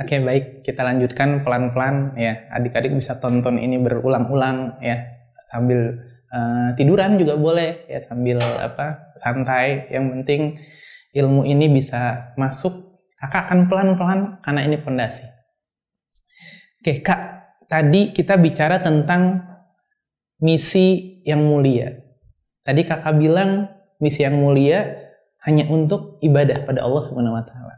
Oke, baik, kita lanjutkan pelan-pelan ya. Adik-adik bisa tonton ini berulang-ulang ya, sambil tiduran juga boleh ya, sambil santai. Yang penting ilmu ini bisa masuk. Kakak akan pelan-pelan karena ini pondasi. Oke, Kak, tadi kita bicara tentang misi yang mulia. Tadi Kakak bilang misi yang mulia hanya untuk ibadah pada Allah Subhanahu wa taala.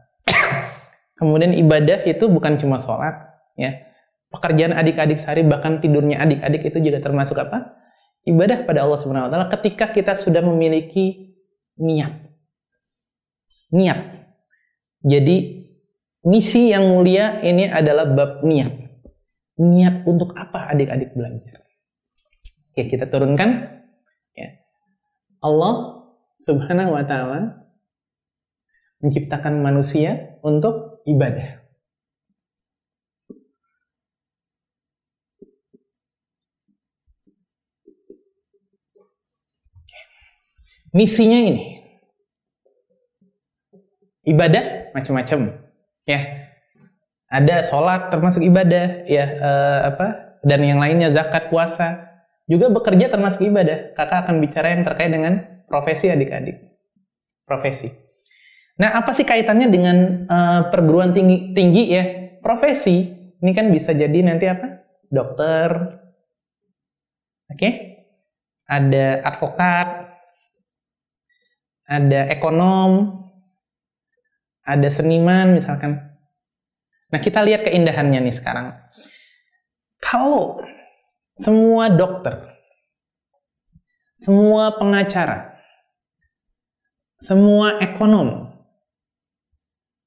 Kemudian ibadah itu bukan cuma sholat, ya. Pekerjaan adik-adik sehari, bahkan tidurnya adik-adik itu juga termasuk apa? Ibadah pada Allah Subhanahu wa taala ketika kita sudah memiliki niat. Niat. Jadi misi yang mulia ini adalah bab niat. Niat untuk apa adik-adik belajar? Oke, kita turunkan. Ya. Allah Subhanahu wa taala menciptakan manusia untuk ibadah. Misinya ini. Ibadah macam-macam, ya. Ada sholat termasuk ibadah, ya, dan yang lainnya zakat, puasa, juga bekerja termasuk ibadah. Kakak akan bicara yang terkait dengan profesi adik-adik. Profesi. Nah, apa sih kaitannya dengan perguruan tinggi ya? Profesi ini kan bisa jadi nanti apa? Dokter, oke? Ada advokat, ada ekonom, ada seniman misalkan. Nah, kita lihat keindahannya nih sekarang. Kalau semua dokter, semua pengacara, semua ekonom,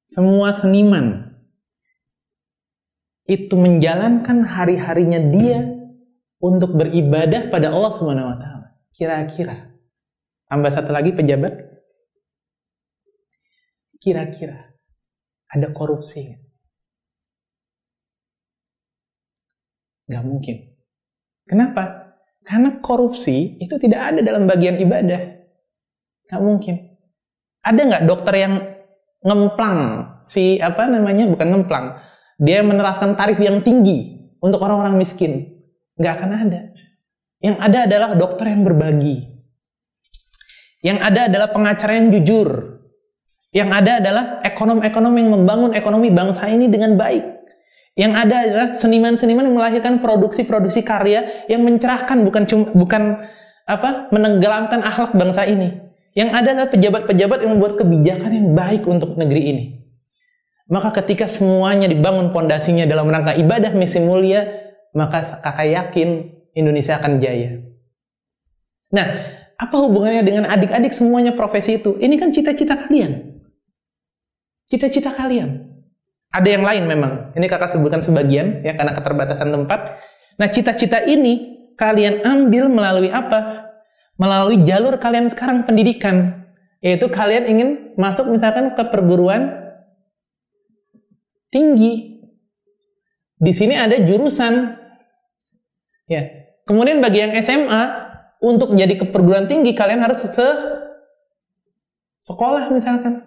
semua seniman itu menjalankan hari-harinya dia untuk beribadah pada Allah Subhanahu wa taala. Kira-kira tambah satu lagi pejabat, kira-kira ada korupsi? Nggak mungkin. Kenapa? Karena korupsi itu tidak ada dalam bagian ibadah. Nggak mungkin. Ada nggak dokter yang ngemplang bukan ngemplang, dia menerapkan tarif yang tinggi untuk orang-orang miskin? Nggak akan ada. Yang ada adalah dokter yang berbagi. Yang ada adalah pengacara yang jujur. Yang ada adalah ekonom-ekonom yang membangun ekonomi bangsa ini dengan baik. Yang ada adalah seniman-seniman yang melahirkan produksi-produksi karya yang mencerahkan, bukan menenggelamkan akhlak bangsa ini. Yang ada adalah pejabat-pejabat yang membuat kebijakan yang baik untuk negeri ini. Maka ketika semuanya dibangun pondasinya dalam rangka ibadah misi mulia, maka kakak yakin Indonesia akan jaya. Nah, apa hubungannya dengan adik-adik semuanya profesi itu? Ini kan cita-cita kalian. Cita-cita kalian. Ada yang lain memang. Ini kakak sebutkan sebagian ya karena keterbatasan tempat. Nah, cita-cita ini kalian ambil melalui apa? Melalui jalur kalian sekarang pendidikan. Yaitu kalian ingin masuk misalkan ke perguruan tinggi. Di sini ada jurusan. Ya. Kemudian bagi yang SMA, untuk menjadi ke perguruan tinggi kalian harus sekolah misalkan.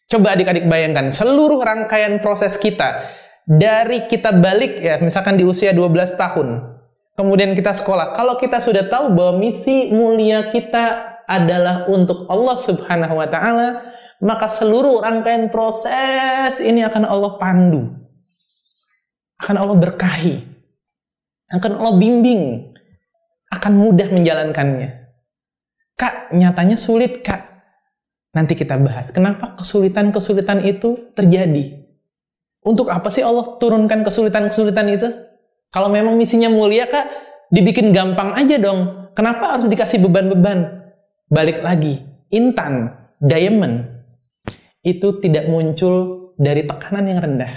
Coba adik-adik bayangkan seluruh rangkaian proses kita dari kita balik ya misalkan di usia 12 tahun. Kemudian kita sekolah. Kalau kita sudah tahu bahwa misi mulia kita adalah untuk Allah Subhanahu wa taala, maka seluruh rangkaian proses ini akan Allah pandu. Akan Allah berkahi. Akan Allah bimbing. Akan mudah menjalankannya. Kak, nyatanya sulit, Kak. Nanti kita bahas. Kenapa kesulitan-kesulitan itu terjadi? Untuk apa sih Allah turunkan kesulitan-kesulitan itu? Kalau memang misinya mulia, Kak, dibikin gampang aja dong. Kenapa harus dikasih beban-beban? Balik lagi. Intan, diamond, itu tidak muncul dari tekanan yang rendah.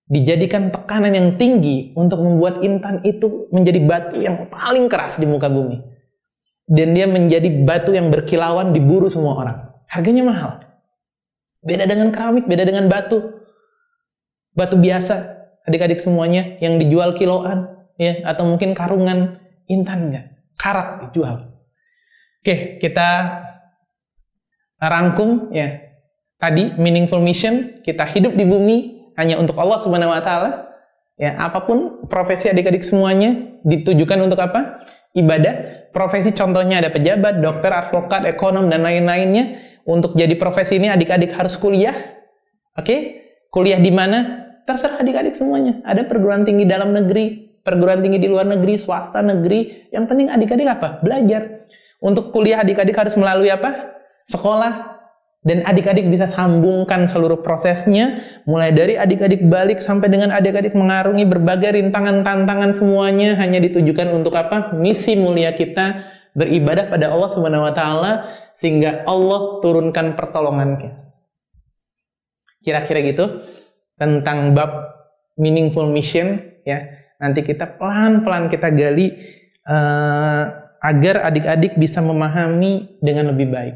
Dijadikan tekanan yang tinggi untuk membuat intan itu menjadi batu yang paling keras di muka bumi. Dan dia menjadi batu yang berkilauan, diburu semua orang. Harganya mahal. Beda dengan keramik, beda dengan batu. Batu biasa, adik-adik semuanya, yang dijual kiloan, ya, atau mungkin karungan. Intan enggak, karat dijual. Oke, kita rangkum ya. tadi meaningful mission, kita hidup di bumi hanya untuk Allah Subhanahu wa taala. Ya, apapun profesi adik-adik semuanya ditujukan untuk apa? Ibadah. Profesi contohnya ada pejabat, dokter, advokat, ekonom dan lain-lainnya. Untuk jadi profesi ini adik-adik harus kuliah. Oke? Kuliah di mana? Terserah adik-adik semuanya. Ada perguruan tinggi dalam negeri, perguruan tinggi di luar negeri, swasta negeri. Yang penting adik-adik apa? Belajar. Untuk kuliah adik-adik harus melalui apa? Sekolah. Dan adik-adik bisa sambungkan seluruh prosesnya, mulai dari adik-adik balik sampai dengan adik-adik mengarungi berbagai rintangan, tantangan, semuanya hanya ditujukan untuk apa? Misi mulia kita beribadah pada Allah Subhanahu wa taala sehingga Allah turunkan pertolongannya. Kira-kira gitu tentang bab meaningful mission ya. Nanti kita pelan-pelan kita gali agar adik-adik bisa memahami dengan lebih baik.